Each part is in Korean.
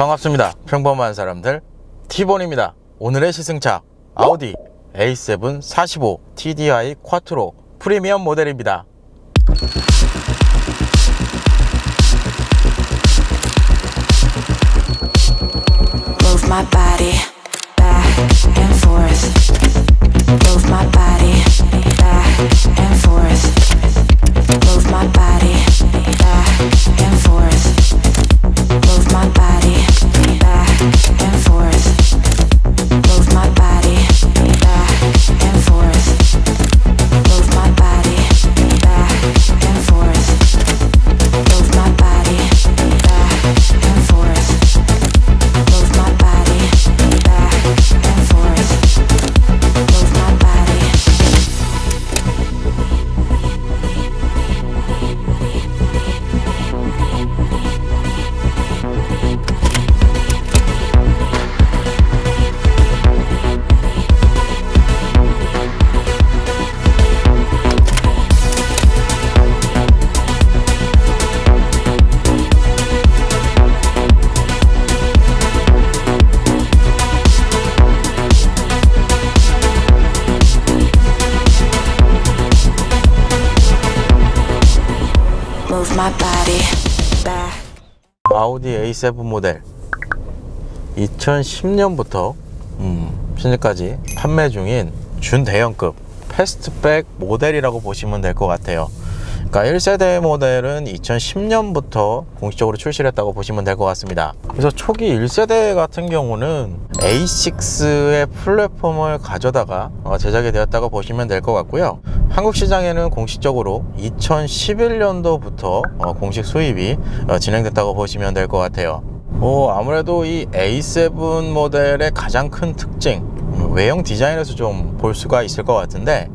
반갑습니다. 평범한 사람들 티본입니다. 오늘의 시승차 아우디 A7 45 TDI 쿼트로 프리미엄 모델입니다. Move my body back and forth. Move my body back and forth. Move my body back and forth. Move my body back and forth. Move my body back and forth. Move my body back and forth. Move my body back and forth. Move my body back and forth. Move my body. Move my body back. 아우디 A7 모델 2010년부터 현재까지 판매 중인 준대형급 패스트백 모델이라고 보시면 될 것 같아요. 그러니까 1세대 모델은 2010년부터 공식적으로 출시를 했다고 보시면 될 것 같습니다. 그래서 초기 1세대 같은 경우는 A6의 플랫폼을 가져다가 제작이 되었다고 보시면 될 것 같고요. 한국 시장에는 공식적으로 2011년도부터 공식 수입이 진행됐다고 보시면 될 것 같아요. 아무래도 이 A7 모델의 가장 큰 특징, 외형 디자인에서 좀 볼 수가 있을 것 같은데,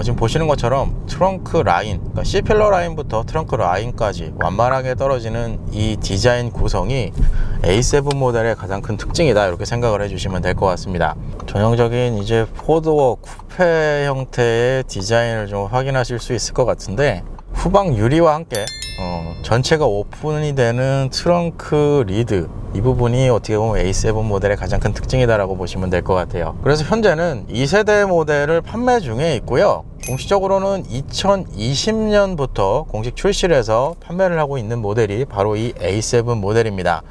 지금 보시는 것처럼 트렁크 라인, 그러니까 C필러 라인부터 트렁크 라인까지 완만하게 떨어지는 이 디자인 구성이 A7 모델의 가장 큰 특징이다, 이렇게 생각을 해주시면 될 것 같습니다. 전형적인 이제 포도어 쿠페 형태의 디자인을 좀 확인하실 수 있을 것 같은데, 후방 유리와 함께 전체가 오픈이 되는 트렁크 리드, 이 부분이 어떻게 보면 A7 모델의 가장 큰 특징이다라고 보시면 될 것 같아요. 그래서 현재는 2세대 모델을 판매 중에 있고요. 공식적으로는 2020년부터 공식 출시를 해서 판매를 하고 있는 모델이 바로 이 A7 모델입니다.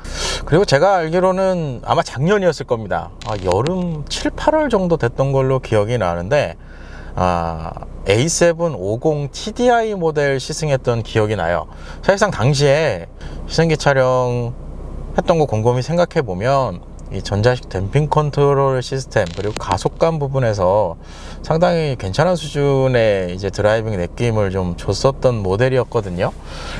그리고 제가 알기로는 아마 작년이었을 겁니다. 여름 7, 8월 정도 됐던 걸로 기억이 나는데, A7 50 TDI 모델 시승했던 기억이 나요. 사실상 당시에 시승기 촬영 했던 거 곰곰이 생각해 보면 이 전자식 댐핑 컨트롤 시스템 그리고 가속감 부분에서 상당히 괜찮은 수준의 이제 드라이빙 느낌을 좀 줬었던 모델이었거든요.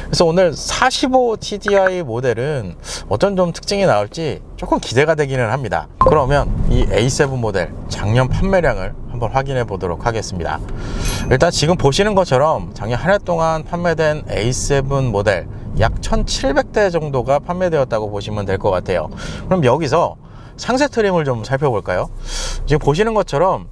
그래서 오늘 45 TDI 모델은 어떤 좀 특징이 나올지 조금 기대가 되기는 합니다. 그러면 이 A7 모델 작년 판매량을 한번 확인해 보도록 하겠습니다. 일단 지금 보시는 것처럼 작년 한 해 동안 판매된 A7 모델 약 1700대 정도가 판매되었다고 보시면 될 것 같아요. 그럼 여기서 상세 트림을 좀 살펴볼까요? 지금 보시는 것처럼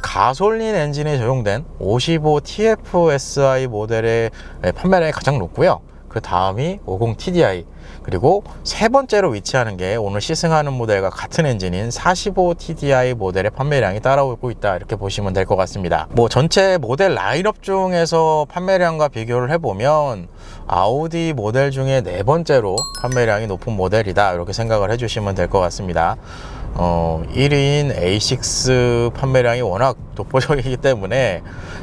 가솔린 엔진이 적용된 55 TFSI 모델의 판매량이 가장 높고요. 그 다음이 50 TDI, 그리고 세 번째로 위치하는 게 오늘 시승하는 모델과 같은 엔진인 45 TDI 모델의 판매량이 따라오고 있다, 이렇게 보시면 될 것 같습니다. 전체 모델 라인업 중에서 판매량과 비교를 해보면 아우디 모델 중에 네 번째로 판매량이 높은 모델이다, 이렇게 생각을 해주시면 될 것 같습니다. 1위인 A6 판매량이 워낙 독보적이기 때문에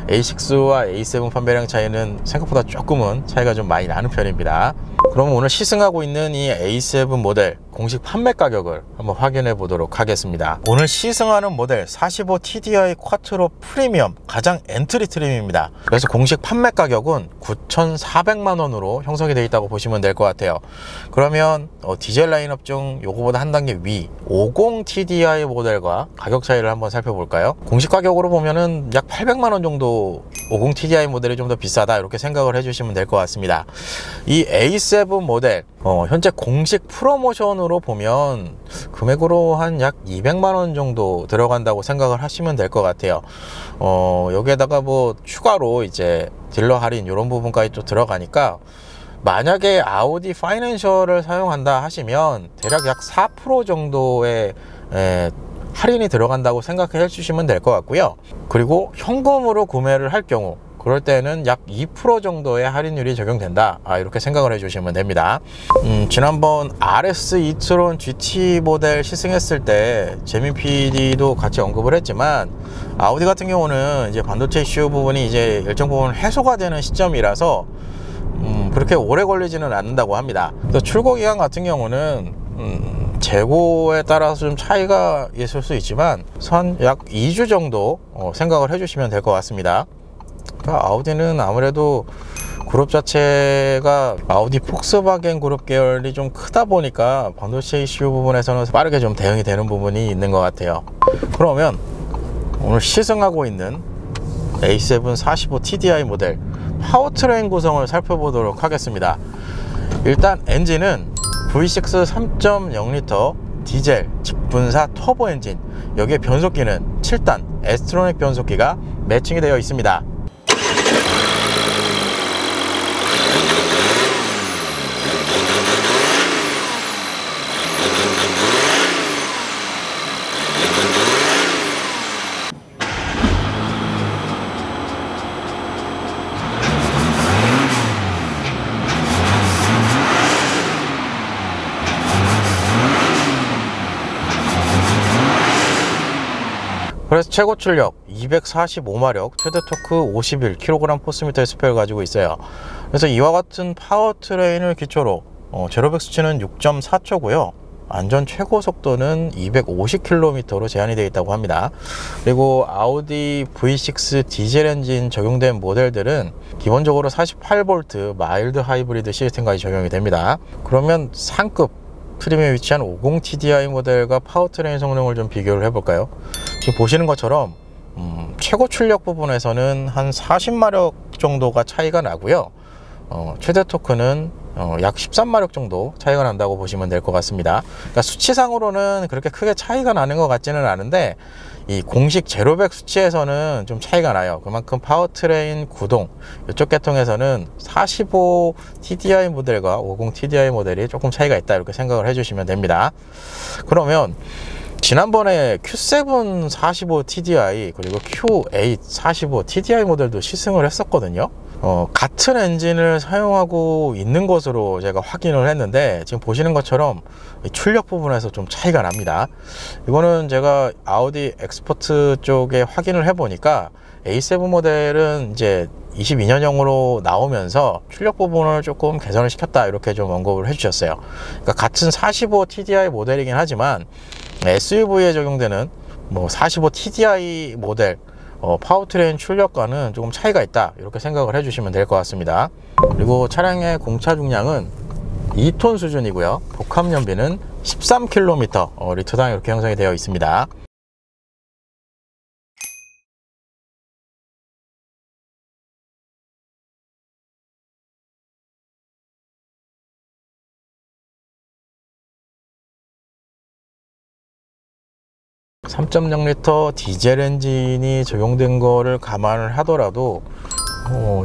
A6와 A7 판매량 차이는 생각보다 조금은 차이가 좀 많이 나는 편입니다. 그럼 오늘 시승하고 있는 이 A7 모델 공식 판매 가격을 한번 확인해 보도록 하겠습니다. 오늘 시승하는 모델 45 TDI 쿼트로 프리미엄 가장 엔트리 트림입니다. 그래서 공식 판매 가격은 9,400만 원으로 형성이 되어 있다고 보시면 될 것 같아요. 그러면 디젤 라인업 중 요거보다 한 단계 위 50 TDI 모델과 가격 차이를 한번 살펴볼까요? 공식 가격으로 보면은 약 800만 원 정도 50 TDI 모델이 좀 더 비싸다, 이렇게 생각을 해주시면 될 것 같습니다. 이 A7 모델 현재 공식 프로모션으로 보면 금액으로 한 약 200만 원 정도 들어간다고 생각을 하시면 될 것 같아요. 여기에다가 뭐 추가로 이제 딜러 할인 이런 부분까지 또 들어가니까 만약에 아우디 파이낸셜을 사용한다 하시면 대략 약 4% 정도의 할인이 들어간다고 생각해 주시면 될 것 같고요. 그리고 현금으로 구매를 할 경우 그럴 때는 약 2% 정도의 할인율이 적용된다, 이렇게 생각을 해주시면 됩니다. 지난번 RS e-tron GT 모델 시승했을 때 재민 PD도 같이 언급을 했지만 아우디 같은 경우는 이제 반도체 이슈 부분이 이제 일정 부분 해소가 되는 시점이라서 그렇게 오래 걸리지는 않는다고 합니다. 또 출고 기간 같은 경우는 재고에 따라서 좀 차이가 있을 수 있지만 한 약 2주 정도 생각을 해주시면 될 것 같습니다. 그러니까 아우디는 아무래도 그룹 자체가 아우디 폭스바겐 그룹 계열이 좀 크다 보니까 반도체 이슈 부분에서는 빠르게 좀 대응이 되는 부분이 있는 것 같아요. 그러면 오늘 시승하고 있는 A7 45 TDI 모델 파워트레인 구성을 살펴보도록 하겠습니다. 일단 엔진은 V6 3.0L 디젤 직분사 터보 엔진, 여기에 변속기는 7단 에스트로닉 변속기가 매칭이 되어 있습니다. 그래서 최고 출력 245마력, 최대 토크 51kg 포스미터의 스펙을 가지고 있어요. 그래서 이와 같은 파워트레인을 기초로 제로백 수치는 6.4초고요 안전 최고 속도는 250km로 제한이 되어 있다고 합니다. 그리고 아우디 V6 디젤 엔진 적용된 모델들은 기본적으로 48V 마일드 하이브리드 시스템까지 적용이 됩니다. 그러면 상급 트림에 위치한 50 TDI 모델과 파워트레인 성능을 좀 비교를 해볼까요? 지금 보시는 것처럼 최고 출력 부분에서는 한 40마력 정도가 차이가 나고요. 최대 토크는 약 13마력 정도 차이가 난다고 보시면 될 것 같습니다. 그러니까 수치상으로는 그렇게 크게 차이가 나는 것 같지는 않은데 이 공식 제로백 수치에서는 좀 차이가 나요. 그만큼 파워트레인 구동 이쪽 계통에서는 45 TDI 모델과 50 TDI 모델이 조금 차이가 있다, 이렇게 생각을 해주시면 됩니다. 그러면 지난번에 Q7 45 TDI 그리고 Q8 45 TDI 모델도 시승을 했었거든요. 같은 엔진을 사용하고 있는 것으로 제가 확인을 했는데 지금 보시는 것처럼 출력 부분에서 좀 차이가 납니다. 이거는 제가 아우디 엑스포트 쪽에 확인을 해 보니까 A7 모델은 이제 22년형으로 나오면서 출력 부분을 조금 개선을 시켰다, 이렇게 좀 언급을 해 주셨어요. 그러니까 같은 45 TDI 모델이긴 하지만 SUV에 적용되는 45 TDI 모델 파워트레인 출력과는 조금 차이가 있다, 이렇게 생각을 해주시면 될 것 같습니다. 그리고 차량의 공차 중량은 2톤 수준이고요 복합 연비는 13km 리터당 이렇게 형성이 되어 있습니다. (3.0L) 디젤 엔진이 적용된 거를 감안을 하더라도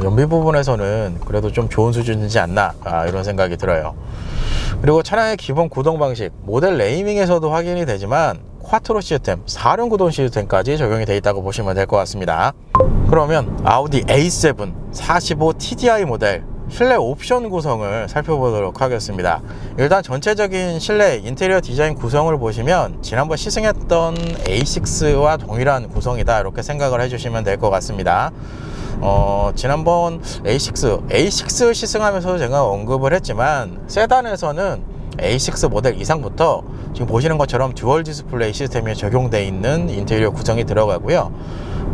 연비 부분에서는 그래도 좀 좋은 수준이지 않나, 이런 생각이 들어요. 그리고 차량의 기본 구동 방식 모델 네이밍에서도 확인이 되지만 쿼트로 시스템, 4륜 구동 시스템까지 적용이 되어 있다고 보시면 될 것 같습니다. 그러면 아우디 A7 45 TDI 모델 실내 옵션 구성을 살펴보도록 하겠습니다. 일단 전체적인 실내 인테리어 디자인 구성을 보시면 지난번 시승했던 A6와 동일한 구성이다, 이렇게 생각을 해주시면 될 것 같습니다. 지난번 A6 시승하면서 제가 언급을 했지만 세단에서는 A6 모델 이상부터 지금 보시는 것처럼 듀얼 디스플레이 시스템이 적용되어 있는 인테리어 구성이 들어가고요.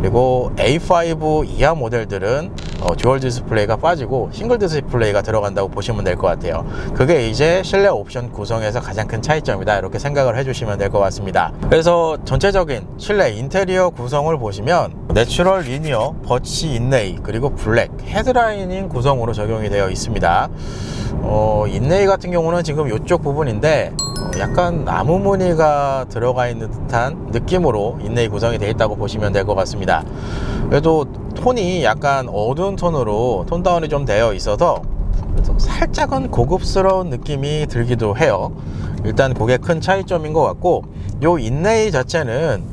그리고 A5 이하 모델들은 듀얼 디스플레이가 빠지고 싱글 디스플레이가 들어간다고 보시면 될 것 같아요. 그게 이제 실내 옵션 구성에서 가장 큰 차이점이다, 이렇게 생각을 해주시면 될 것 같습니다. 그래서 전체적인 실내 인테리어 구성을 보시면 내추럴 리니어, 버치 인레이, 그리고 블랙, 헤드라이닝 구성으로 적용이 되어 있습니다. 인레이 같은 경우는 지금 이쪽 부분인데 약간 나무 무늬가 들어가 있는 듯한 느낌으로 인레이 구성이 되어 있다고 보시면 될 것 같습니다. 그래도 톤이 약간 어두운 톤으로 톤다운이 좀 되어 있어서 그래서 살짝은 고급스러운 느낌이 들기도 해요. 일단 그게 큰 차이점인 것 같고, 요 인레이 자체는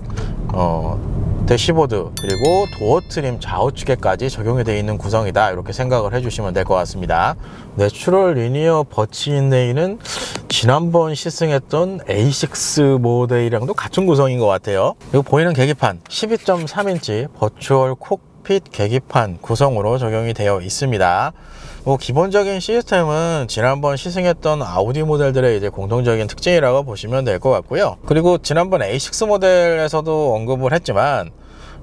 대시보드 그리고 도어 트림 좌우측에까지 적용이 되어 있는 구성이다, 이렇게 생각을 해주시면 될 것 같습니다. 내추럴 리니어 버치 인레이는 지난번 시승했던 A6 모델이랑도 같은 구성인 것 같아요. 그리고 보이는 계기판 12.3인치 버추얼 콕핏 계기판 구성으로 적용이 되어 있습니다. 기본적인 시스템은 지난번 시승했던 아우디 모델들의 이제 공통적인 특징이라고 보시면 될 것 같고요. 그리고 지난번 A6 모델에서도 언급을 했지만,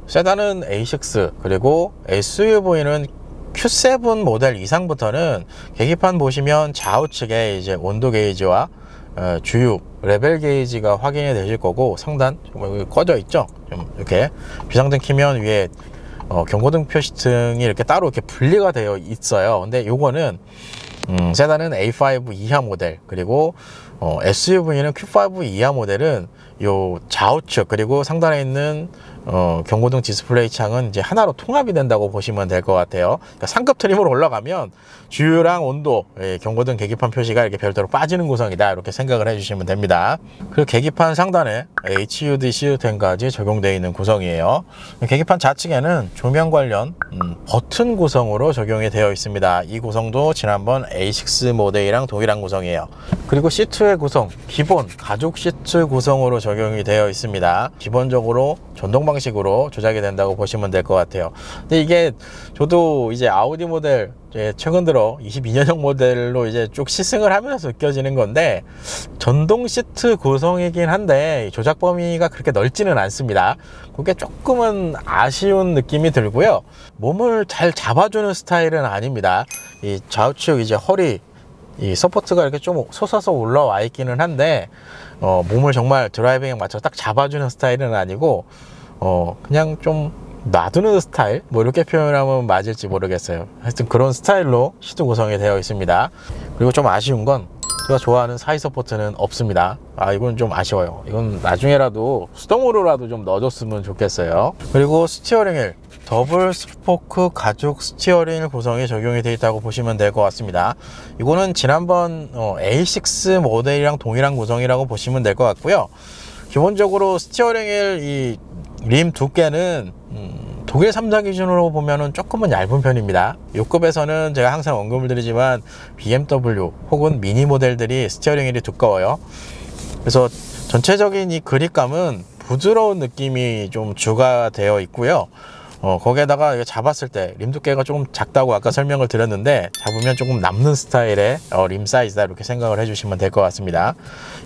세단은 A6 그리고 SUV는 Q7 모델 이상부터는 계기판 보시면 좌우측에 이제 온도 게이지와 주유 레벨 게이지가 확인이 되실 거고, 상단 꺼져 있죠. 좀 이렇게 비상등 켜면 위에 경고등 표시등이 이렇게 따로 이렇게 분리가 되어 있어요. 근데 요거는 세단은 A5 이하 모델, 그리고 SUV는 Q5 이하 모델은 요 좌우측 그리고 상단에 있는 경고등 디스플레이 창은 이제 하나로 통합이 된다고 보시면 될 것 같아요. 그러니까 상급 트림으로 올라가면 주유랑 온도, 경고등 계기판 표시가 이렇게 별도로 빠지는 구성이다, 이렇게 생각을 해주시면 됩니다. 그리고 계기판 상단에 HUD 시스템까지 적용되어 있는 구성이에요. 계기판 좌측에는 조명 관련 버튼 구성으로 적용이 되어 있습니다. 이 구성도 지난번 A6 모델이랑 동일한 구성이에요. 그리고 시트의 구성, 기본 가죽 시트 구성으로 적용이 되어 있습니다. 기본적으로 전동 방식으로 조작이 된다고 보시면 될 것 같아요. 근데 이게 저도 이제 아우디 모델 최근 들어 22년형 모델로 이제 쭉 시승을 하면서 느껴지는 건데, 전동 시트 구성이긴 한데 조작 범위가 그렇게 넓지는 않습니다. 그게 조금은 아쉬운 느낌이 들고요. 몸을 잘 잡아주는 스타일은 아닙니다. 이 좌우측 이제 허리 이 서포트가 이렇게 좀 솟아서 올라와 있기는 한데, 몸을 정말 드라이빙에 맞춰 딱 잡아주는 스타일은 아니고, 그냥 좀 놔두는 스타일, 뭐 이렇게 표현하면 맞을지 모르겠어요. 하여튼 그런 스타일로 시트 구성이 되어 있습니다. 그리고 좀 아쉬운 건 제가 좋아하는 사이 서포트는 없습니다. 이건 좀 아쉬워요. 이건 나중에라도 수동으로라도 좀 넣어줬으면 좋겠어요. 그리고 스티어링 휠, 더블 스포크 가죽 스티어링 휠 구성이 적용이 되어 있다고 보시면 될 것 같습니다. 이거는 지난번 A6 모델이랑 동일한 구성이라고 보시면 될 것 같고요. 기본적으로 스티어링 휠 이 림 두께는 독일 3사 기준으로 보면은 조금은 얇은 편입니다. 이 급에서는 제가 항상 언급을 드리지만 BMW 혹은 미니 모델들이 스티어링 휠이 두꺼워요. 그래서 전체적인 이 그립감은 부드러운 느낌이 좀 추가되어 있고요. 거기에다가 이거 잡았을 때 림 두께가 조금 작다고 아까 설명을 드렸는데, 잡으면 조금 남는 스타일의 림 사이즈다, 이렇게 생각을 해주시면 될 것 같습니다.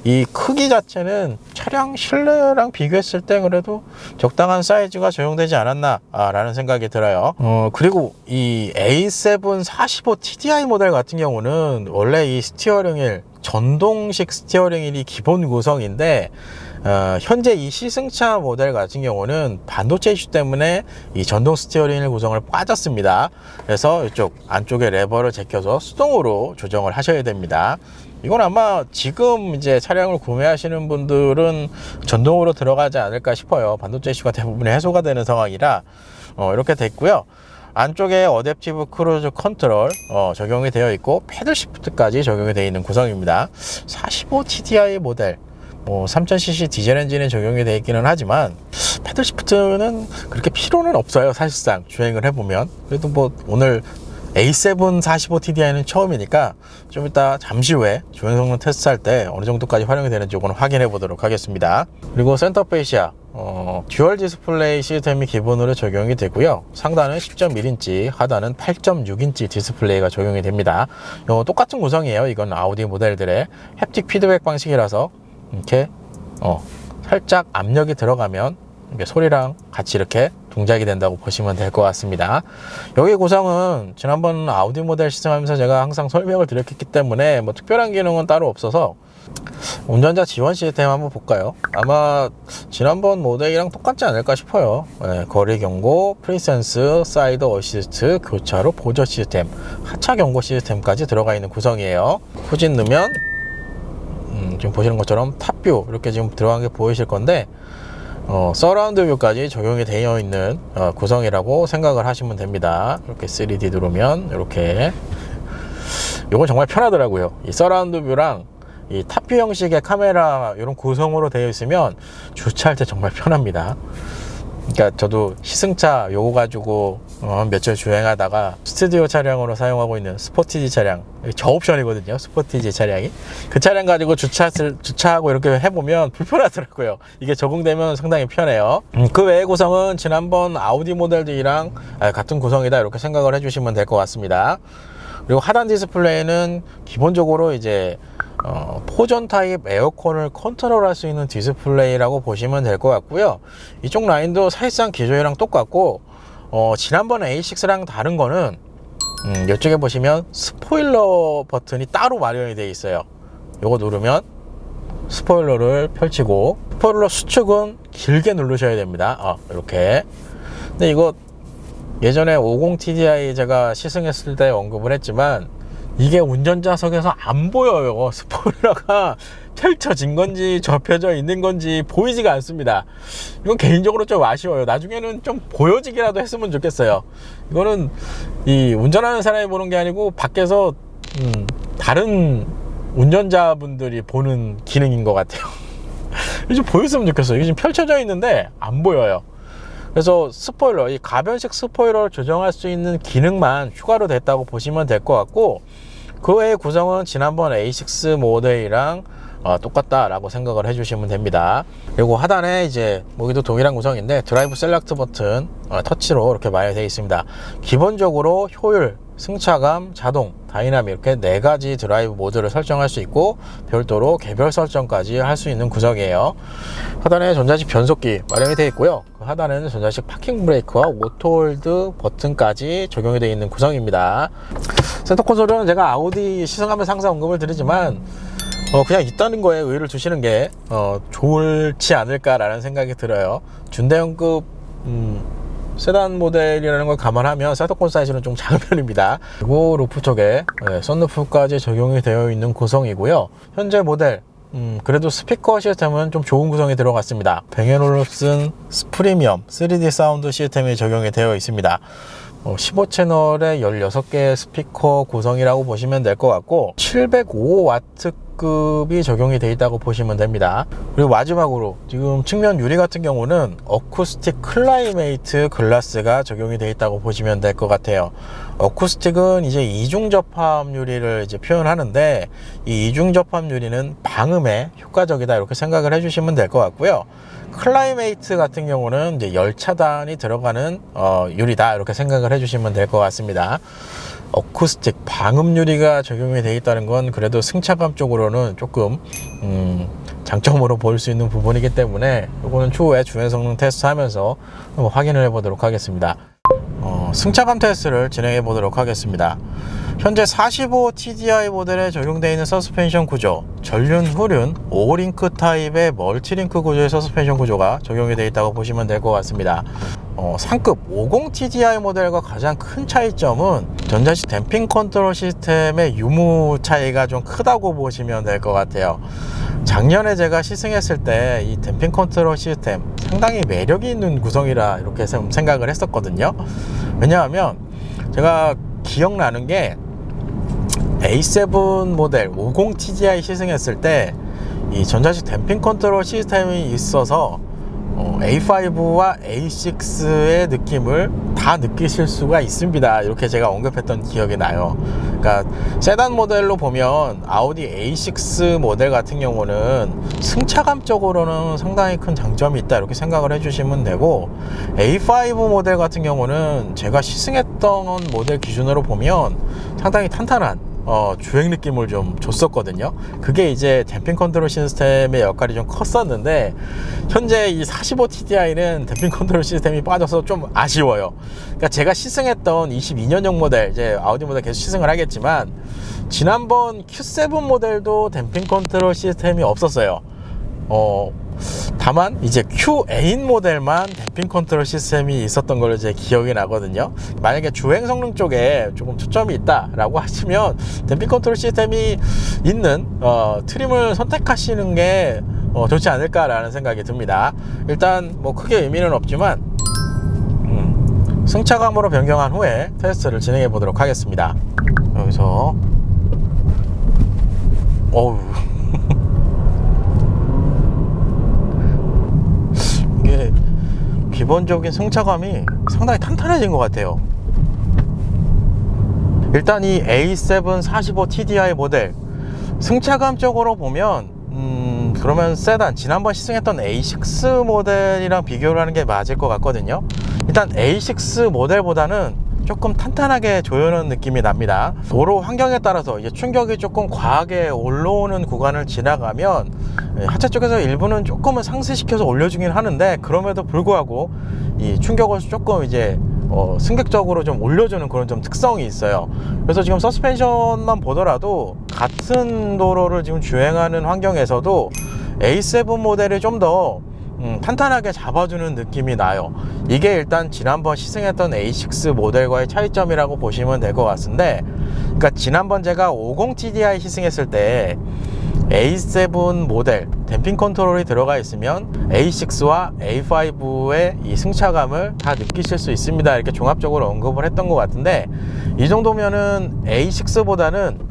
이 크기 자체는 차량 실내랑 비교했을 때 그래도 적당한 사이즈가 적용되지 않았나 라는 생각이 들어요. 그리고 이 A7 45 TDI 모델 같은 경우는 원래 이 스티어링 휠, 전동식 스티어링 휠이 기본 구성인데, 현재 이 시승차 모델 같은 경우는 반도체 이슈 때문에 이 전동 스티어링 휠 구성을 빠졌습니다. 그래서 이쪽 안쪽에 레버를 제껴서 수동으로 조정을 하셔야 됩니다. 이건 아마 지금 이제 차량을 구매하시는 분들은 전동으로 들어가지 않을까 싶어요. 반도체 이슈가 대부분 해소가 되는 상황이라 이렇게 됐고요. 안쪽에 어댑티브 크루즈 컨트롤 적용이 되어 있고, 패들 시프트까지 적용이 되어 있는 구성입니다. 45 TDI 모델 3000cc 디젤 엔진에 적용이 되어 있기는 하지만 패들 시프트는 그렇게 필요는 없어요. 사실상 주행을 해보면. 그래도 뭐 오늘 A7 45 TDI는 처음이니까 좀 이따 잠시 후에 주행 성능 테스트할 때 어느 정도까지 활용이 되는지 이거는 확인해 보도록 하겠습니다. 그리고 센터 페이시아 듀얼 디스플레이 시스템이 기본으로 적용이 되고요. 상단은 10.1인치, 하단은 8.6인치 디스플레이가 적용이 됩니다. 똑같은 구성이에요. 이건 아우디 모델들의 햅틱 피드백 방식이라서 이렇게 살짝 압력이 들어가면 이렇게 소리랑 같이 이렇게 동작이 된다고 보시면 될 것 같습니다. 여기 구성은 지난번 아우디 모델 시승하면서 제가 항상 설명을 드렸기 때문에 뭐 특별한 기능은 따로 없어서 운전자 지원 시스템 한번 볼까요? 아마 지난번 모델이랑 똑같지 않을까 싶어요. 거리 경고, 프리센스, 사이드 어시스트, 교차로 보조 시스템, 하차 경고 시스템까지 들어가 있는 구성이에요. 후진 넣으면 지금 보시는 것처럼 탑뷰 이렇게 지금 들어간 게 보이실 건데, 서라운드 뷰까지 적용이 되어 있는 구성이라고 생각을 하시면 됩니다. 이렇게 3D 들어오면 이렇게 이건 정말 편하더라고요. 이 서라운드 뷰랑 이 탑뷰 형식의 카메라 이런 구성으로 되어 있으면 주차할 때 정말 편합니다. 그러니까 저도 시승차 요거 가지고 며칠 주행하다가 스튜디오 차량으로 사용하고 있는 스포티지 차량, 저 옵션이거든요. 스포티지 차량이. 그 차량 가지고 주차하고 이렇게 해보면 불편하더라고요. 이게 적응되면 상당히 편해요. 그 외의 구성은 지난번 아우디 모델들이랑 같은 구성이다 이렇게 생각을 해주시면 될 것 같습니다. 그리고 하단 디스플레이는 기본적으로 이제 포전 타입 에어컨을 컨트롤할 수 있는 디스플레이라고 보시면 될 것 같고요. 이쪽 라인도 사실상 기존이랑 똑같고 지난번 A6랑 다른 거는 이쪽에 보시면 스포일러 버튼이 따로 마련이 되어 있어요. 요거 누르면 스포일러를 펼치고, 스포일러 수축은 길게 누르셔야 됩니다. 이렇게. 근데 이거 예전에 50TDI 제가 시승했을 때 언급을 했지만 이게 운전자석에서 안 보여요. 스포일러가 펼쳐진 건지 접혀져 있는 건지 보이지가 않습니다. 이건 개인적으로 좀 아쉬워요. 나중에는 좀 보여지기라도 했으면 좋겠어요. 이거는 이 운전하는 사람이 보는 게 아니고 밖에서 다른 운전자분들이 보는 기능인 것 같아요. 좀 보였으면 좋겠어요. 이게 지금 펼쳐져 있는데 안 보여요. 그래서 스포일러, 이 가변식 스포일러를 조정할 수 있는 기능만 추가로 됐다고 보시면 될 것 같고, 그 외의 구성은 지난번 A6 모델이랑 똑같다라고 생각을 해주시면 됩니다. 그리고 하단에 이제 여기도 동일한 구성인데 드라이브 셀렉트 버튼 터치로 이렇게 마련되어 있습니다. 기본적으로 효율, 승차감, 자동, 다이나믹 이렇게 4가지 드라이브 모드를 설정할 수 있고 별도로 개별 설정까지 할 수 있는 구성이에요. 하단에 전자식 변속기 마련이 되어 있고요. 그 하단에는 전자식 파킹 브레이크와 오토홀드 버튼까지 적용이 되어 있는 구성입니다. 센터 콘솔은 제가 아우디 시승하면서 항상 언급을 드리지만 그냥 있다는 거에 의의를 두시는 게 좋지 않을까라는 생각이 들어요. 준대형급 세단 모델이라는 걸 감안하면 센터콘 사이즈는 좀 작은 편입니다. 그리고 루프 쪽에 썬루프까지 적용이 되어 있는 구성이고요. 현재 모델 그래도 스피커 시스템은 좀 좋은 구성이 들어갔습니다. 뱅앤올uf슨 프리미엄 3D 사운드 시스템이 적용이 되어 있습니다. 15채널에 16개의 스피커 구성이라고 보시면 될 것 같고 705W급이 적용이 되어 있다고 보시면 됩니다. 그리고 마지막으로 지금 측면 유리 같은 경우는 어쿠스틱 클라이메이트 글라스가 적용이 되어 있다고 보시면 될 것 같아요. 어쿠스틱은 이제 이중 접합 유리를 이제 표현하는데 이 이중 접합 유리는 방음에 효과적이다 이렇게 생각을 해주시면 될 것 같고요. 클라이메이트 같은 경우는 이제 열차단이 들어가는 유리다 이렇게 생각을 해주시면 될 것 같습니다. 어쿠스틱 방음 유리가 적용이 되어 있다는 건 그래도 승차감 쪽으로는 조금 장점으로 볼 수 있는 부분이기 때문에 이거는 추후에 주행 성능 테스트 하면서 한번 확인을 해 보도록 하겠습니다. 승차감 테스트를 진행해 보도록 하겠습니다. 현재 45TDI 모델에 적용되어 있는 서스펜션 구조, 전륜, 후륜, 5링크 타입의 멀티링크 구조의 서스펜션 구조가 적용이 되어 있다고 보시면 될 것 같습니다. 상급 50TDI 모델과 가장 큰 차이점은 전자식 댐핑 컨트롤 시스템의 유무 차이가 좀 크다고 보시면 될 것 같아요. 작년에 제가 시승했을 때 이 댐핑 컨트롤 시스템 상당히 매력이 있는 구성이라 이렇게 생각을 했었거든요. 왜냐하면 제가 기억나는 게 A7 모델 50TDI 시승했을 때 이 전자식 댐핑 컨트롤 시스템이 있어서 A5와 A6의 느낌을 다 느끼실 수가 있습니다. 이렇게 제가 언급했던 기억이 나요. 그러니까 세단 모델로 보면 아우디 A6 모델 같은 경우는 승차감 쪽으로는 상당히 큰 장점이 있다 이렇게 생각을 해주시면 되고, A5 모델 같은 경우는 제가 시승했던 모델 기준으로 보면 상당히 탄탄한 주행 느낌을 좀 줬었거든요. 그게 이제 댐핑 컨트롤 시스템의 역할이 좀 컸었는데 현재 이 45TDI는 댐핑 컨트롤 시스템이 빠져서 좀 아쉬워요. 그러니까 제가 시승했던 22년형 모델, 이제 아우디 모델 계속 시승을 하겠지만 지난번 Q7 모델도 댐핑 컨트롤 시스템이 없었어요. 다만 이제 Q8 모델만 댐핑 컨트롤 시스템이 있었던 걸로 제 기억이 나거든요. 만약에 주행 성능 쪽에 조금 초점이 있다 라고 하시면 댐핑 컨트롤 시스템이 있는 트림을 선택하시는 게 좋지 않을까 라는 생각이 듭니다. 일단 뭐 크게 의미는 없지만 승차감으로 변경한 후에 테스트를 진행해 보도록 하겠습니다. 여기서 어우 이게 기본적인 승차감이 상당히 탄탄해진 것 같아요. 일단 이 A7 45 TDI 모델 승차감적으로 보면 그러면 세단, 지난번 시승했던 A6 모델이랑 비교를 하는 게 맞을 것 같거든요. 일단 A6 모델보다는 조금 탄탄하게 조여놓은 느낌이 납니다. 도로 환경에 따라서 이제 충격이 조금 과하게 올라오는 구간을 지나가면 하차 쪽에서 일부는 조금은 상쇄시켜서 올려주긴 하는데, 그럼에도 불구하고 이 충격을 조금 이제 승격적으로 좀 올려주는 그런 좀 특성이 있어요. 그래서 지금 서스펜션만 보더라도 같은 도로를 지금 주행하는 환경에서도 A7 모델이 좀 더 탄탄하게 잡아주는 느낌이 나요. 이게 일단 지난번 시승했던 A6 모델과의 차이점이라고 보시면 될 것 같은데, 그러니까 지난번 제가 50TDI 시승했을 때 A7 모델 댐핑 컨트롤이 들어가 있으면 A6와 A5의 이 승차감을 다 느끼실 수 있습니다, 이렇게 종합적으로 언급을 했던 것 같은데, 이 정도면은 A6보다는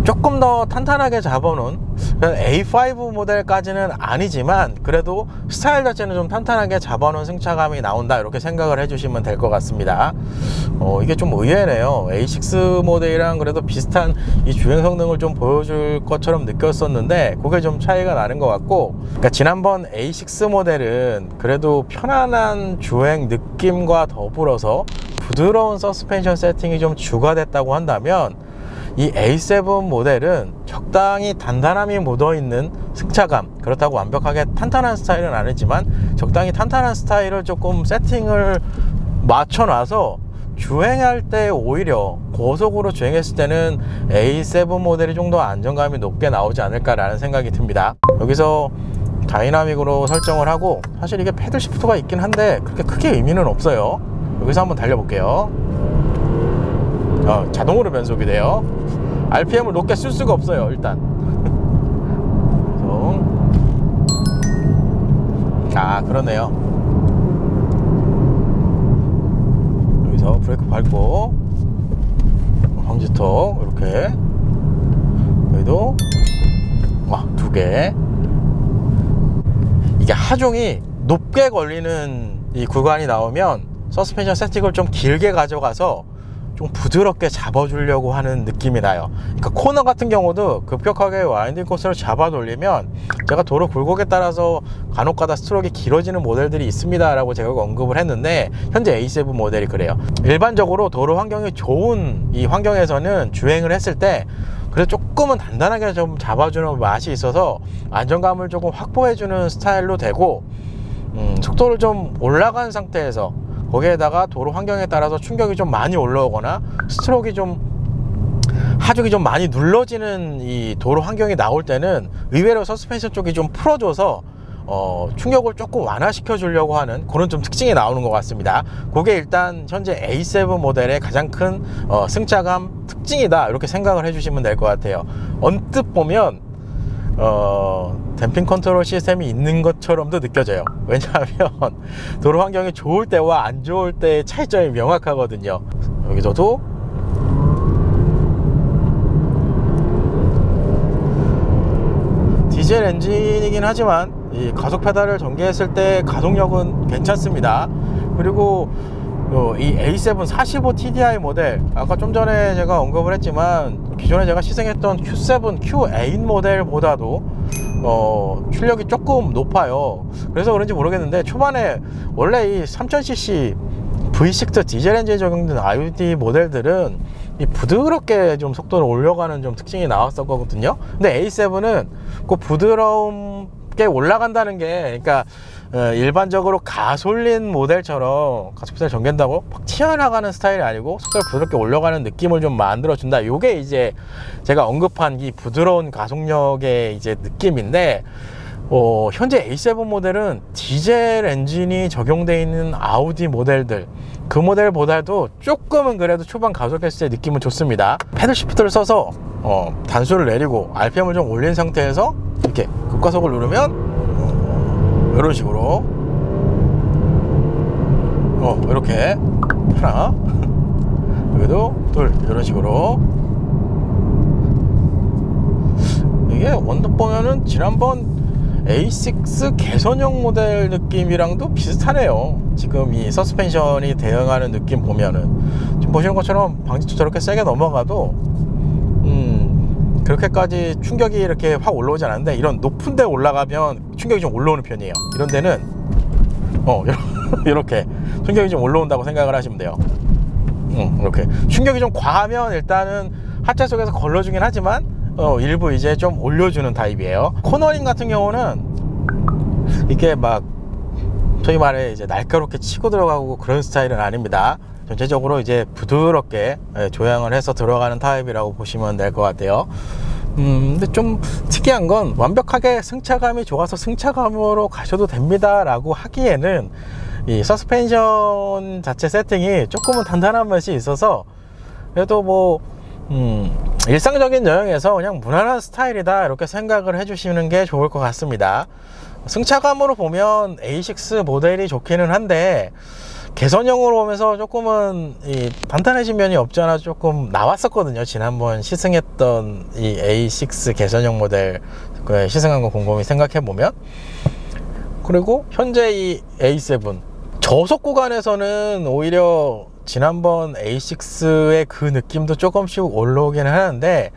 조금 더 탄탄하게 잡아놓은 A5 모델까지는 아니지만 그래도 스타일 자체는 좀 탄탄하게 잡아놓은 승차감이 나온다, 이렇게 생각을 해주시면 될 것 같습니다. 이게 좀 의외네요. A6 모델이랑 그래도 비슷한 이 주행 성능을 좀 보여줄 것처럼 느꼈었는데 그게 좀 차이가 나는 것 같고, 그러니까 지난번 A6 모델은 그래도 편안한 주행 느낌과 더불어서 부드러운 서스펜션 세팅이 좀 추가됐다고 한다면, 이 A7 모델은 적당히 단단함이 묻어있는 승차감, 그렇다고 완벽하게 탄탄한 스타일은 아니지만 적당히 탄탄한 스타일을 조금 세팅을 맞춰놔서 주행할 때 오히려 고속으로 주행했을 때는 A7 모델이 좀 더 안정감이 높게 나오지 않을까라는 생각이 듭니다. 여기서 다이나믹으로 설정을 하고, 사실 이게 패들 시프트가 있긴 한데 그렇게 크게 의미는 없어요. 여기서 한번 달려볼게요. 자동으로 변속이 돼요. RPM을 높게 쓸 수가 없어요, 일단. 그러네요. 여기서 브레이크 밟고 방지턱 이렇게, 여기도 2개. 이게 하중이 높게 걸리는 이 구간이 나오면 서스펜션 세팅을 좀 길게 가져가서 좀 부드럽게 잡아주려고 하는 느낌이 나요. 그러니까 코너 같은 경우도 급격하게 와인딩 코스를 잡아 돌리면, 제가 도로 굴곡에 따라서 간혹가다 스트로크가 길어지는 모델들이 있습니다 라고 제가 언급을 했는데, 현재 A7 모델이 그래요. 일반적으로 도로 환경이 좋은 이 환경에서는 주행을 했을 때 그래도 조금은 단단하게 좀 잡아주는 맛이 있어서 안정감을 조금 확보해주는 스타일로 되고, 속도를 좀 올라간 상태에서 거기에다가 도로 환경에 따라서 충격이 좀 많이 올라오거나 스트로크가 좀 하중이 좀 많이 눌러지는 이 도로 환경이 나올 때는 의외로 서스펜션 쪽이 좀 풀어줘서 충격을 조금 완화시켜 주려고 하는 그런 좀 특징이 나오는 것 같습니다. 그게 일단 현재 A7 모델의 가장 큰 승차감 특징이다, 이렇게 생각을 해주시면 될 것 같아요. 언뜻 보면 댐핑 컨트롤 시스템이 있는 것처럼도 느껴져요. 왜냐하면 도로 환경이 좋을 때와 안 좋을 때의 차이점이 명확하거든요. 여기서도 디젤 엔진이긴 하지만 이 가속 페달을 전개했을 때 가속력은 괜찮습니다. 그리고 이 A7 45 TDI 모델, 아까 좀 전에 제가 언급을 했지만 기존에 제가 시승했던 Q7, Q8 모델보다도 출력이 조금 높아요. 그래서 그런지 모르겠는데 초반에 원래 이 3000cc V6 디젤 엔진에 적용된 IOD 모델들은 이 부드럽게 좀 속도를 올려가는 좀 특징이 나왔었거든요. 근데 A7은 그 부드럽게 올라간다는 게, 그러니까 일반적으로 가솔린 모델처럼 가속페달 전개한다고 막 튀어나가는 스타일이 아니고 속도를 부드럽게 올려가는 느낌을 좀 만들어준다. 요게 이제 제가 언급한 이 부드러운 가속력의 이제 느낌인데, 현재 A7 모델은 디젤 엔진이 적용되어 있는 아우디 모델들, 그 모델보다도 조금은 그래도 초반 가속했을 때 느낌은 좋습니다. 패들 시프트를 써서 단수를 내리고 RPM을 좀 올린 상태에서 이렇게 급가속을 누르면 이런 식으로 이렇게 하나, 여기도 둘, 이런 식으로 언뜻 보면은 지난번 A6 개선형 모델 느낌이랑도 비슷하네요. 지금 이 서스펜션이 대응하는 느낌 보면은 지금 보시는 것처럼 방지턱 저렇게 세게 넘어가도 그렇게까지 충격이 이렇게 확 올라오지 않았는데, 이런 높은 데 올라가면 충격이 좀 올라오는 편이에요. 이런 데는 이렇게 충격이 좀 올라온다고 생각을 하시면 돼요. 이렇게 충격이 좀 과하면 일단은 하체 속에서 걸러주긴 하지만 일부 이제 좀 올려주는 타입이에요. 코너링 같은 경우는 이게 막 저희 말에 이제 날카롭게 치고 들어가고 그런 스타일은 아닙니다. 전체적으로 이제 부드럽게 조향을 해서 들어가는 타입이라고 보시면 될 것 같아요. 근데 좀 특이한 건 완벽하게 승차감이 좋아서 승차감으로 가셔도 됩니다 라고 하기에는 이 서스펜션 자체 세팅이 조금은 단단한 맛이 있어서, 그래도 뭐 일상적인 여행에서 그냥 무난한 스타일이다 이렇게 생각을 해주시는 게 좋을 것 같습니다. 승차감으로 보면 A6 모델이 좋기는 한데, 개선형으로 오면서 조금은 단단해진 면이 없지 않아 조금 나왔었거든요. 지난번 시승했던 이 A6 개선형 모델 시승한 거 곰곰이 생각해 보면. 그리고 현재 이 A7 저속 구간에서는 오히려 지난번 A6의 그 느낌도 조금씩 올라오긴 하는데,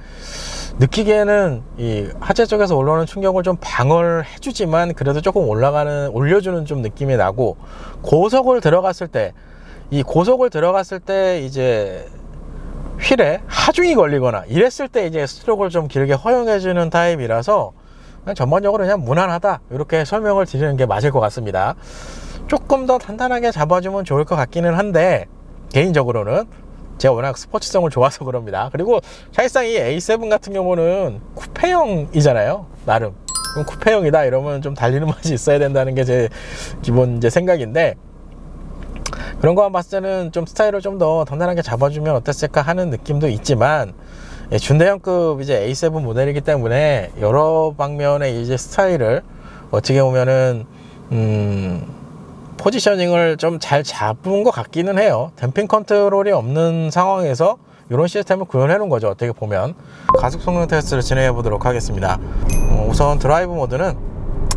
느끼기에는 이 하체 쪽에서 올라오는 충격을 좀 방어를 해주지만 그래도 조금 올려주는 좀 느낌이 나고, 고속을 들어갔을 때 이제 휠에 하중이 걸리거나 이랬을 때 이제 스트로크를 좀 길게 허용해주는 타입이라서 그냥 전반적으로 그냥 무난하다 이렇게 설명을 드리는 게 맞을 것 같습니다. 조금 더 단단하게 잡아주면 좋을 것 같기는 한데, 개인적으로는 제가 워낙 스포츠성을 좋아서 그럽니다. 그리고 사실상 이 A7 같은 경우는 쿠페형이잖아요. 나름 그럼 쿠페형이다 이러면 좀 달리는 맛이 있어야 된다는 게 제 기본 이제 생각인데, 그런 거만 봤을 때는 좀 스타일을 좀 더 단단하게 잡아주면 어땠을까 하는 느낌도 있지만, 준대형급 이제 A7 모델이기 때문에 여러 방면의 이제 스타일을 어떻게 보면은 포지셔닝을 좀 잘 잡은 것 같기는 해요. 댐핑 컨트롤이 없는 상황에서 이런 시스템을 구현해 놓은 거죠. 어떻게 보면. 가속 성능 테스트를 진행해 보도록 하겠습니다. 우선 드라이브 모드는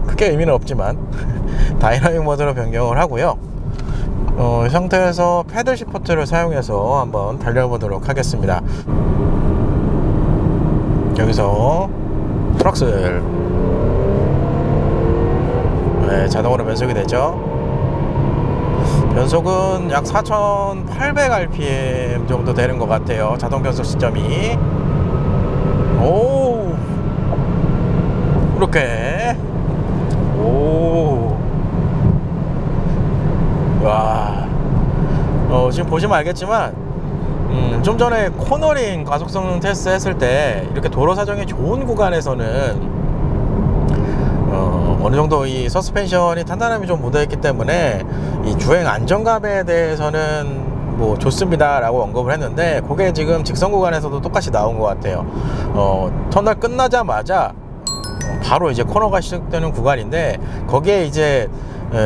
크게 의미는 없지만 다이나믹 모드로 변경을 하고요. 이 상태에서 패들 시프트를 사용해서 한번 달려보도록 하겠습니다. 여기서 트럭슬 자동으로 변속이 되죠. 변속은 약 4800rpm 정도 되는 것 같아요. 자동 변속 시점이. 오, 이렇게. 오, 와. 지금 보시면 알겠지만 좀 전에 코너링 가속 성능 테스트 했을 때 이렇게 도로 사정이 좋은 구간에서는 어느 정도 이 서스펜션이 단단함이 좀 묻어있기 때문에 이 주행 안정감에 대해서는 뭐 좋습니다 라고 언급을 했는데, 그게 지금 직선 구간에서도 똑같이 나온 것 같아요. 터널 끝나자마자 바로 이제 코너가 시작되는 구간인데, 거기에 이제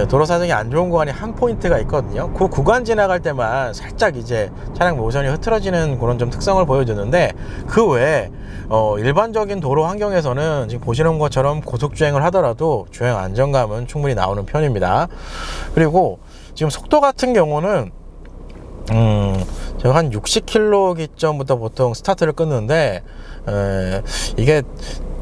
도로 사정이 안 좋은 구간이 한 포인트가 있거든요. 그 구간 지나갈 때만 살짝 이제 차량 모션이 흐트러지는 그런 좀 특성을 보여주는데, 그 외에 일반적인 도로 환경에서는 지금 보시는 것처럼 고속주행을 하더라도 주행 안정감은 충분히 나오는 편입니다. 그리고 지금 속도 같은 경우는 제가 한 60km 기점부터 보통 스타트를 끊는데, 이게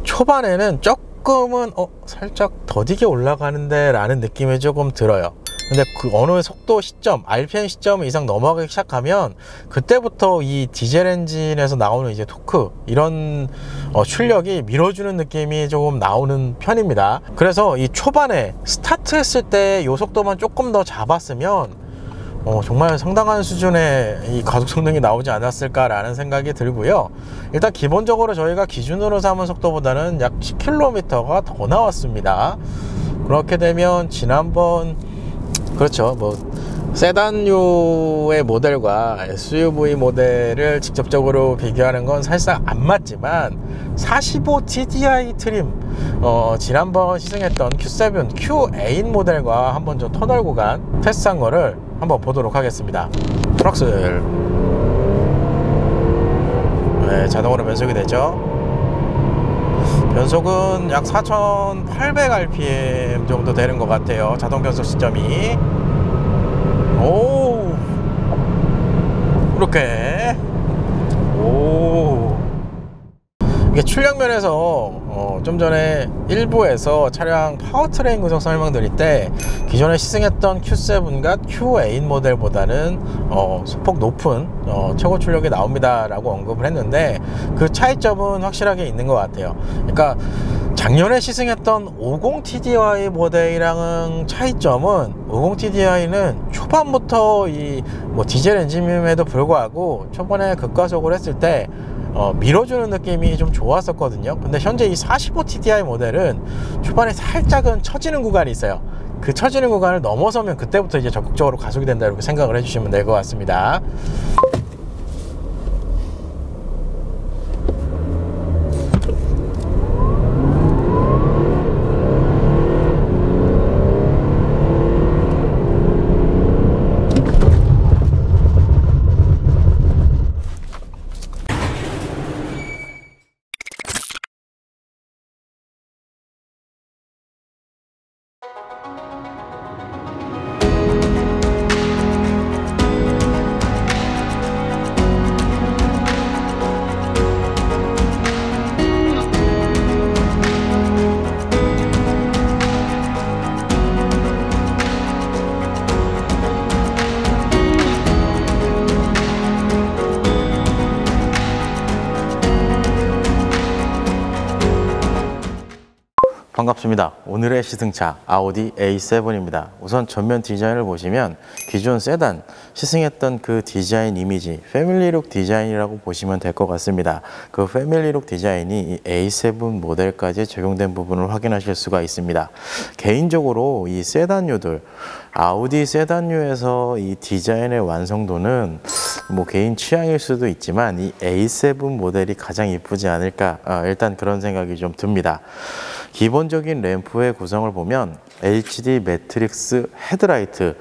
초반에는 조금은 살짝 더디게 올라가는데 라는 느낌이 조금 들어요. 근데 그 어느 속도 시점, RPM 시점 이상 넘어가기 시작하면 그때부터 이 디젤 엔진에서 나오는 이제 토크, 이런 출력이 밀어주는 느낌이 조금 나오는 편입니다. 그래서 이 초반에 스타트 했을 때 이 속도만 조금 더 잡았으면 정말 상당한 수준의 이 가속 성능이 나오지 않았을까 라는 생각이 들고요. 일단 기본적으로 저희가 기준으로 삼은 속도보다는 약 10km가 더 나왔습니다. 그렇게 되면 지난번, 그렇죠, 뭐 세단류의 모델과 SUV 모델을 직접적으로 비교하는 건 사실상 안 맞지만, 45 TDI 트림, 지난번 시승했던 Q7, Q8 모델과 한번 저 터널 구간 테스트한 거를 한번 보도록 하겠습니다. 트럭슬 자동으로 변속이 되죠. 변속은 약 4,800rpm 정도 되는 것 같아요. 자동 변속 시점이. 오, 이렇게. 오, 이게 출력면에서 좀 전에 일부에서 차량 파워트레인 구성 설명드릴 때 기존에 시승했던 Q7과 Q8 모델보다는 소폭 높은 최고 출력이 나옵니다 라고 언급을 했는데, 그 차이점은 확실하게 있는 것 같아요. 그러니까 작년에 시승했던 50TDI 모델이랑은 차이점은, 50TDI는 초반부터 이 디젤 엔진임에도 불구하고 초반에 급가속을 했을 때 밀어주는 느낌이 좀 좋았었거든요. 근데 현재 이 45TDI 모델은 초반에 살짝은 처지는 구간이 있어요. 그 처지는 구간을 넘어서면 그때부터 이제 적극적으로 가속이 된다, 이렇게 생각을 해주시면 될 것 같습니다. 반갑습니다. 오늘의 시승차 아우디 A7입니다. 우선 전면 디자인을 보시면 기존 세단 시승했던 그 디자인 이미지, 패밀리룩 디자인이라고 보시면 될 것 같습니다. 그 패밀리룩 디자인이 이 A7 모델까지 적용된 부분을 확인하실 수가 있습니다. 개인적으로 이 세단류들, 아우디 세단류에서 이 디자인의 완성도는 개인 취향일 수도 있지만 이 A7 모델이 가장 이쁘지 않을까, 일단 그런 생각이 좀 듭니다. 기본적인 램프의 구성을 보면 HD 매트릭스 헤드라이트,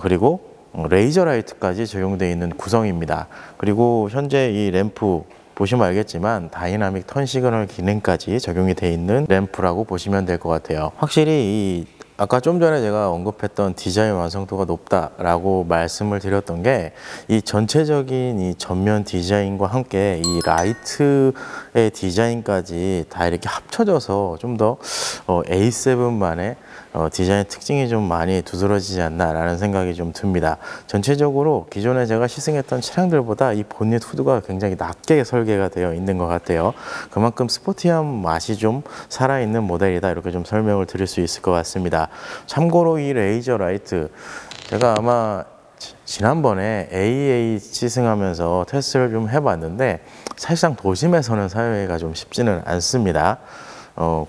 그리고 레이저 라이트까지 적용되어 있는 구성입니다. 그리고 현재 이 램프 보시면 알겠지만 다이나믹 턴 시그널 기능까지 적용이 되어 있는 램프라고 보시면 될 것 같아요. 확실히 아까 좀 전에 제가 언급했던 디자인 완성도가 높다라고 말씀을 드렸던 게, 이 전체적인 이 전면 디자인과 함께 이 라이트의 디자인까지 다 이렇게 합쳐져서 좀 더 A7만의 디자인 특징이 좀 많이 두드러지지 않나라는 생각이 좀 듭니다. 전체적으로 기존에 제가 시승했던 차량들보다 이 본닛 후드가 굉장히 낮게 설계가 되어 있는 것 같아요. 그만큼 스포티한 맛이 좀 살아있는 모델이다, 이렇게 좀 설명을 드릴 수 있을 것 같습니다. 참고로 이 레이저 라이트, 제가 아마 지난번에 AA 시승하면서 테스트를 좀 해봤는데 사실상 도심에서는 사용하기가 좀 쉽지는 않습니다.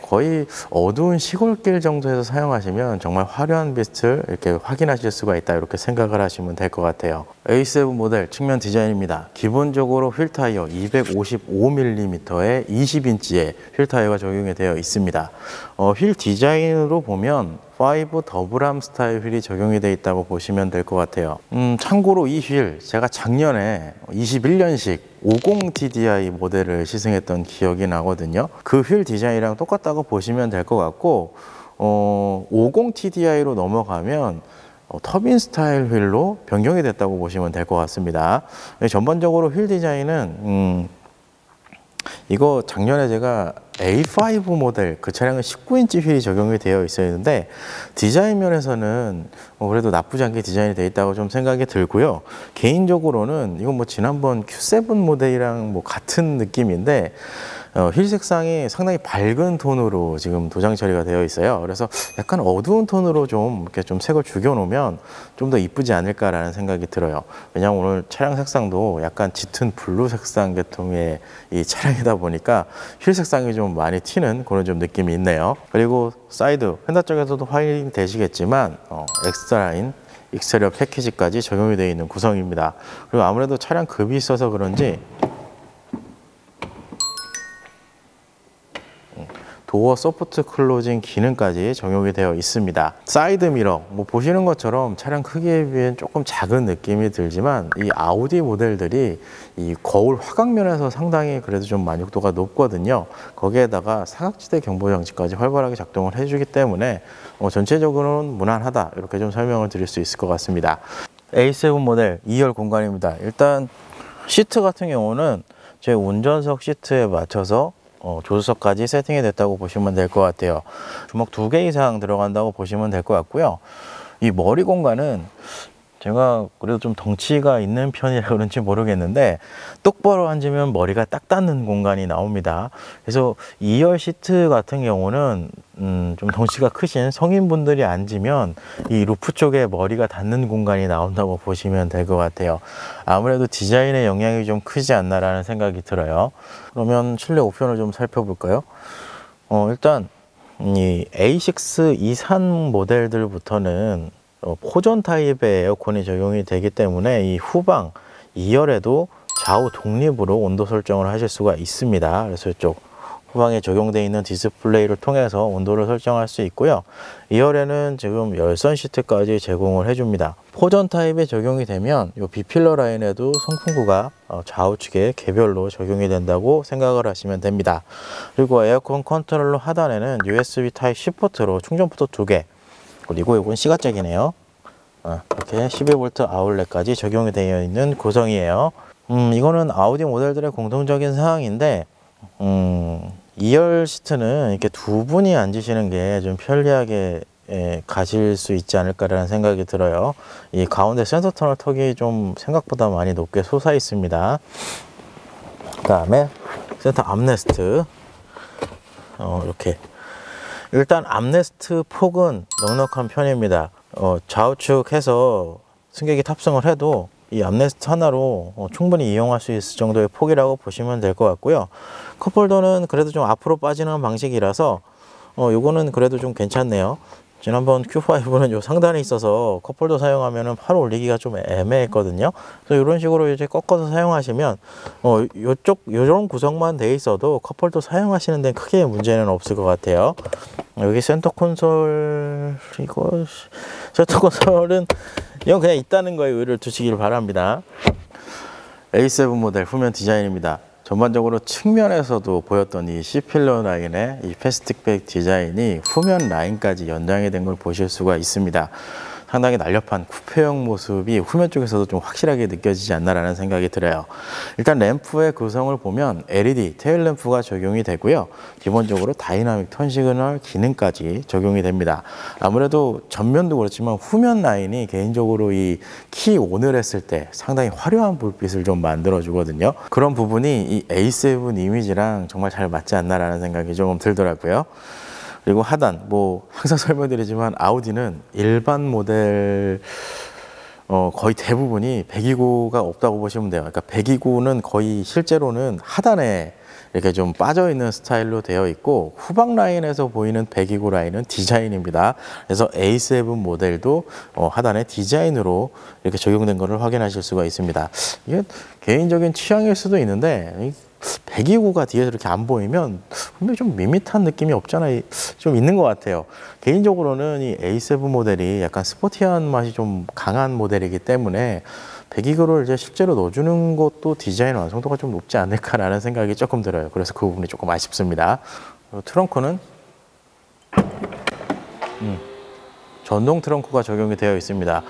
거의 어두운 시골길 정도에서 사용하시면 정말 화려한 빛을 이렇게 확인하실 수가 있다, 이렇게 생각을 하시면 될 것 같아요. A7 모델 측면 디자인입니다. 기본적으로 휠 타이어 255mm의 20인치의 휠 타이어가 적용이 되어 있습니다. 휠 디자인으로 보면 5 더블암 스타일 휠이 적용이 되어 있다고 보시면 될 것 같아요. 참고로 이 휠 제가 작년에 21년식 50TDI 모델을 시승했던 기억이 나거든요. 그 휠 디자인이랑 똑같다고 보시면 될 것 같고, 50TDI로 넘어가면 터빈 스타일 휠로 변경이 됐다고 보시면 될 것 같습니다. 전반적으로 휠 디자인은 이거 작년에 제가 A5 모델, 그 차량은 19인치 휠이 적용이 되어 있었는데 디자인 면에서는 그래도 나쁘지 않게 디자인이 되어 있다고 좀 생각이 들고요. 개인적으로는 이건 지난번 Q7 모델이랑 같은 느낌인데 휠 색상이 상당히 밝은 톤으로 지금 도장 처리가 되어 있어요. 그래서 약간 어두운 톤으로 좀 이렇게 좀 색을 죽여 놓으면 좀 더 이쁘지 않을까라는 생각이 들어요. 왜냐하면 오늘 차량 색상도 약간 짙은 블루 색상 계통의 이 차량이다 보니까 휠 색상이 좀 많이 튀는 그런 좀 느낌이 있네요. 그리고 사이드 휀다 쪽에서도 확인이 되시겠지만 엑스트라인 익스테리어 패키지까지 적용이 되어 있는 구성입니다. 그리고 아무래도 차량 급이 있어서 그런지 도어 소프트 클로징 기능까지 적용이 되어 있습니다. 사이드 미러, 뭐 보시는 것처럼 차량 크기에 비해 조금 작은 느낌이 들지만 이 아우디 모델들이 이 거울 화각면에서 상당히 그래도 좀 만족도가 높거든요. 거기에다가 사각지대 경보 장치까지 활발하게 작동을 해주기 때문에 전체적으로는 무난하다, 이렇게 좀 설명을 드릴 수 있을 것 같습니다. A7 모델 2열 공간입니다. 일단 시트 같은 경우는 제 운전석 시트에 맞춰서 조수석까지 세팅이 됐다고 보시면 될 것 같아요. 주먹 2개 이상 들어간다고 보시면 될 것 같고요. 이 머리 공간은 제가 그래도 좀 덩치가 있는 편이라 그런지 모르겠는데 똑바로 앉으면 머리가 딱 닿는 공간이 나옵니다. 그래서 2열 시트 같은 경우는 좀 덩치가 크신 성인분들이 앉으면 이 루프 쪽에 머리가 닿는 공간이 나온다고 보시면 될 것 같아요. 아무래도 디자인의 영향이 좀 크지 않나라는 생각이 들어요. 그러면 실내 옵션을 좀 살펴볼까요? 일단 이 A6 이산 모델들부터는 포전 타입의 에어컨이 적용이 되기 때문에 이 후방 2열에도 좌우 독립으로 온도 설정을 하실 수가 있습니다. 그래서 이쪽 후방에 적용되어 있는 디스플레이를 통해서 온도를 설정할 수 있고요. 2열에는 지금 열선 시트까지 제공을 해줍니다. 포전 타입에 적용이 되면 이 B필러 라인에도 송풍구가 좌우측에 개별로 적용이 된다고 생각을 하시면 됩니다. 그리고 에어컨 컨트롤러 하단에는 USB 타입C 포트로 충전 포트 2개, 그리고 이건 시가잭이네요. 이렇게 12V 아울렛까지 적용이 되어 있는 구성이에요. 이거는 아우디 모델들의 공통적인 사항인데 2열 시트는 이렇게 두 분이 앉으시는 게 좀 편리하게 가실 수 있지 않을까라는 생각이 들어요. 이 가운데 센터 터널 턱이 좀 생각보다 많이 높게 솟아 있습니다. 그 다음에 센터 암레스트, 이렇게 일단 암레스트 폭은 넉넉한 편입니다. 좌우측 해서 승객이 탑승을 해도 이 암레스트 하나로 충분히 이용할 수 있을 정도의 폭이라고 보시면 될 것 같고요. 컵홀더는 그래도 좀 앞으로 빠지는 방식이라서 요거는 그래도 좀 괜찮네요. 지난번 Q5는 요 상단에 있어서 컵홀더 사용하면 팔 올리기가 좀 애매했거든요. 그래서 이런 식으로 이제 꺾어서 사용하시면 요런 구성만 돼 있어도 컵홀더 사용하시는 데는 크게 문제는 없을 것 같아요. 여기 센터 콘솔, 센터 콘솔은 이건 그냥 있다는 거에 의의를 두시길 바랍니다. A7 모델 후면 디자인입니다. 전반적으로 측면에서도 보였던 이 C필러 라인의 이 패스틱백 디자인이 후면 라인까지 연장이 된 걸 보실 수가 있습니다. 상당히 날렵한 쿠페형 모습이 후면 쪽에서도 좀 확실하게 느껴지지 않나라는 생각이 들어요. 일단 램프의 구성을 보면 LED 테일 램프가 적용이 되고요. 기본적으로 다이나믹 턴 시그널 기능까지 적용이 됩니다. 아무래도 전면도 그렇지만 후면 라인이 개인적으로 이 키 온을 했을 때 상당히 화려한 불빛을 좀 만들어 주거든요. 그런 부분이 이 A7 이미지랑 정말 잘 맞지 않나라는 생각이 조금 들더라고요. 그리고 하단, 뭐 항상 설명드리지만 아우디는 일반 모델 거의 대부분이 배기구가 없다고 보시면 돼요. 그러니까 배기구는 거의 실제로는 하단에 이렇게 좀 빠져 있는 스타일로 되어 있고 후방 라인에서 보이는 배기구 라인은 디자인입니다. 그래서 A7 모델도 하단에 디자인으로 이렇게 적용된 것을 확인하실 수가 있습니다. 이게 개인적인 취향일 수도 있는데 배기구가 뒤에서 이렇게 안 보이면 분명히 좀 밋밋한 느낌이 없잖아 좀 있는 것 같아요. 개인적으로는 이 A7 모델이 약간 스포티한 맛이 좀 강한 모델이기 때문에 배기구를 이제 실제로 넣어주는 것도 디자인 완성도가 좀 높지 않을까라는 생각이 조금 들어요. 그래서 그 부분이 조금 아쉽습니다. 트렁크는 전동 트렁크가 적용이 되어 있습니다.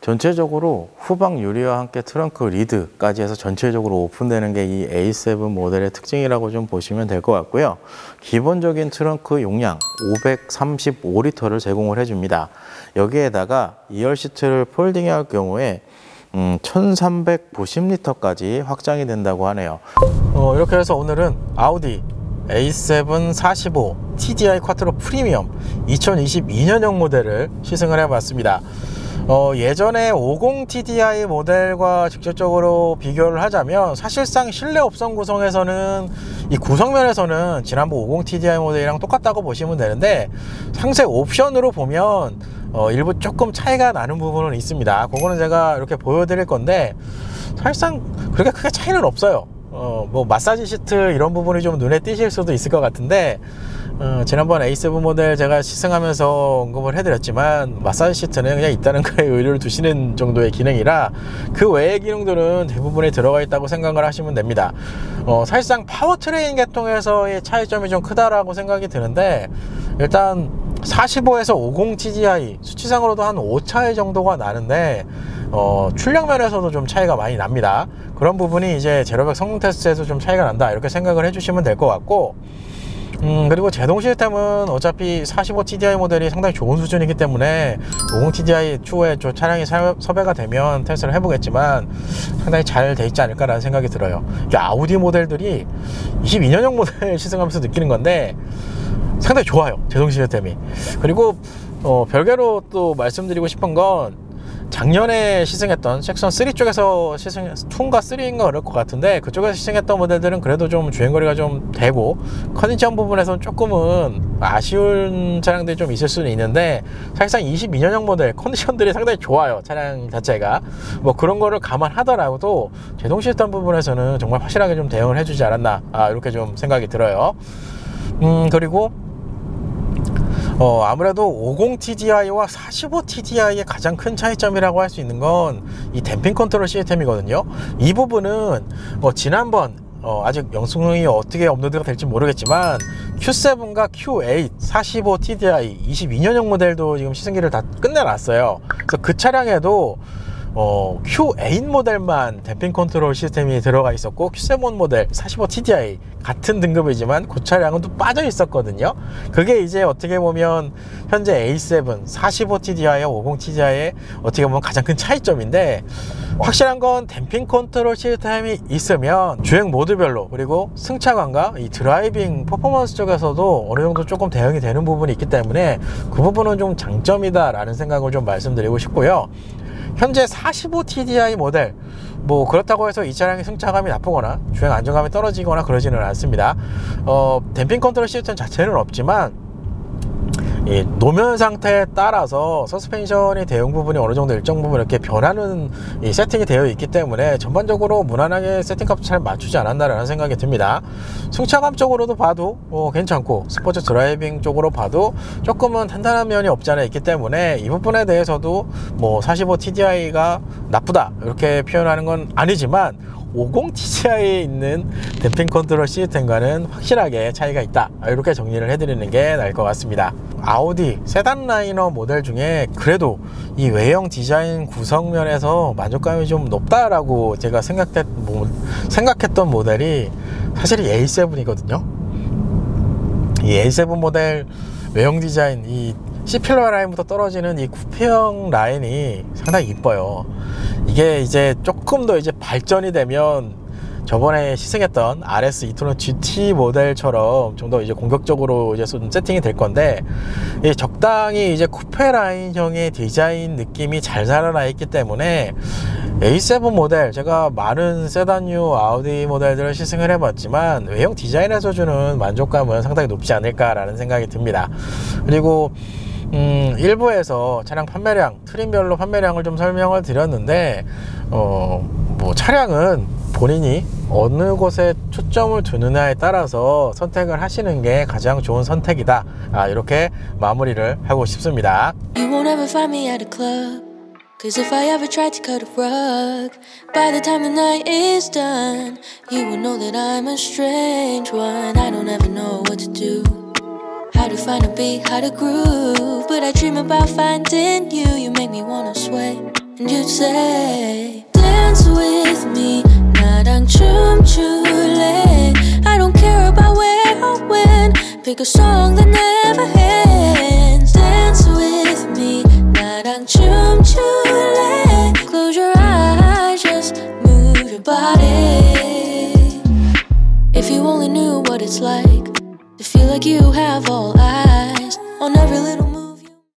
전체적으로 후방 유리와 함께 트렁크 리드까지 해서 전체적으로 오픈되는 게 이 A7 모델의 특징이라고 좀 보시면 될 것 같고요. 기본적인 트렁크 용량 535리터를 제공을 해줍니다. 여기에다가 2열 시트를 폴딩할 경우에 1390리터까지 확장이 된다고 하네요. 이렇게 해서 오늘은 아우디 A7 45 TDI 쿼트로 프리미엄 2022년형 모델을 시승을 해봤습니다. 예전에 50 TDI 모델과 직접적으로 비교를 하자면 사실상 실내 옵션 구성에서는 이 구성면에서는 지난번 50 TDI 모델이랑 똑같다고 보시면 되는데 상세 옵션으로 보면 일부 조금 차이가 나는 부분은 있습니다. 그거는 제가 이렇게 보여드릴 건데 사실상 그렇게 크게 차이는 없어요. 뭐 마사지 시트 이런 부분이 좀 눈에 띄실 수도 있을 것 같은데 지난번 A7 모델 제가 시승하면서 언급을 해드렸지만 마사지 시트는 그냥 있다는 거에 의료를 두시는 정도의 기능이라 그 외의 기능들은 대부분이 들어가 있다고 생각을 하시면 됩니다. 사실상 파워트레인 계통에서의 차이점이 좀 크다라고 생각이 드는데, 일단 45에서 50 TDI 수치상으로도 한 5차이 정도가 나는데 출력 면에서도 좀 차이가 많이 납니다. 그런 부분이 이제 제로백 성능 테스트에서 좀 차이가 난다, 이렇게 생각을 해주시면 될 것 같고, 그리고 제동 시스템은 어차피 45 TDI 모델이 상당히 좋은 수준이기 때문에 50 TDI 추후에 저 차량이 섭외가 되면 테스트를 해보겠지만 상당히 잘 돼 있지 않을까라는 생각이 들어요. 이게 아우디 모델들이 22년형 모델 시승하면서 느끼는 건데 상당히 좋아요, 제동 시스템이. 그리고 별개로 또 말씀드리고 싶은 건, 작년에 시승했던 섹션 3 쪽에서 2인가 3인가 그럴 것 같은데, 그쪽에서 시승했던 모델들은 그래도 좀 주행거리가 좀 되고 컨디션 부분에서는 조금은 아쉬운 차량들이 좀 있을 수는 있는데, 사실상 22년형 모델 컨디션들이 상당히 좋아요, 차량 자체가. 뭐 그런 거를 감안하더라도 제동 시스템 부분에서는 정말 확실하게 좀 대응을 해주지 않았나, 이렇게 좀 생각이 들어요. 그리고 아무래도 50 TDI와 45 TDI의 가장 큰 차이점이라고 할 수 있는 건 이 댐핑 컨트롤 시스템이거든요. 이 부분은 지난번 아직 영상이 어떻게 업로드가 될지 모르겠지만 Q7과 Q8 45 TDI 22년형 모델도 지금 시승기를 다 끝내놨어요. 그래서 그 차량에도 Q8 모델만 댐핑 컨트롤 시스템이 들어가 있었고, Q7 모델 45 TDI 같은 등급이지만 그 차량은 또 빠져 있었거든요. 그게 이제 어떻게 보면 현재 A7 45 TDI와 50 TDI의 어떻게 보면 가장 큰 차이점인데, 확실한 건 댐핑 컨트롤 시스템이 있으면 주행 모드별로, 그리고 승차감과 이 드라이빙 퍼포먼스 쪽에서도 어느 정도 조금 대응이 되는 부분이 있기 때문에 그 부분은 좀 장점이다 라는 생각을 좀 말씀드리고 싶고요. 현재 45 TDI 모델, 뭐 그렇다고 해서 이 차량의 승차감이 나쁘거나 주행 안정감이 떨어지거나 그러지는 않습니다. 댐핑 컨트롤 시스템 자체는 없지만 이 노면 상태에 따라서 서스펜션의 대응 부분이 어느 정도 일정 부분 이렇게 변하는 이 세팅이 되어 있기 때문에 전반적으로 무난하게 세팅값을 잘 맞추지 않았나라는 생각이 듭니다. 승차감 쪽으로도 봐도 괜찮고, 스포츠 드라이빙 쪽으로 봐도 조금은 탄탄한 면이 없지 않아 있기 때문에 이 부분에 대해서도 뭐 45 TDI가 나쁘다 이렇게 표현하는 건 아니지만 50 TDI에 있는 댐핑 컨트롤 시스템과는 확실하게 차이가 있다, 이렇게 정리를 해드리는 게 나을 것 같습니다. 아우디 세단 라이너 모델 중에 그래도 이 외형 디자인 구성면에서 만족감이 좀 높다라고 제가 생각했던 모델이 사실 이 A7이거든요. 이 A7 모델 외형 디자인, 이 C필러 라인부터 떨어지는 이 쿠페형 라인이 상당히 이뻐요. 이게 이제 조금 더 이제 발전이 되면 저번에 시승했던 RS 이토노 GT 모델처럼 좀 더 이제 공격적으로 이제 세팅이 될 건데, 적당히 이제 쿠페 라인형의 디자인 느낌이 잘 살아나 있기 때문에 A7 모델, 제가 많은 세단류 아우디 모델들을 시승을 해봤지만 외형 디자인에서 주는 만족감은 상당히 높지 않을까라는 생각이 듭니다. 그리고 일부에서 차량 판매량, 트림별로 판매량을 좀 설명을 드렸는데, 뭐 차량은 본인이 어느 곳에 초점을 두느냐에 따라서 선택을 하시는 게 가장 좋은 선택이다, 이렇게 마무리를 하고 싶습니다. You won't ever find me at a club, cause if I ever tried to cut a rug, by the time the night is done, you will know that I'm a strange one. I don't ever know what to do, how to find a beat, how to groove, but I dream about finding you. You make me wanna sway, and you'd say, dance with me, 나랑 춤출래. I don't care about where or when, pick a song that never ends. Dance with me, 나랑 춤출래. Close your eyes, just move your body. If you only knew what it's like to feel like you have all eyes on every little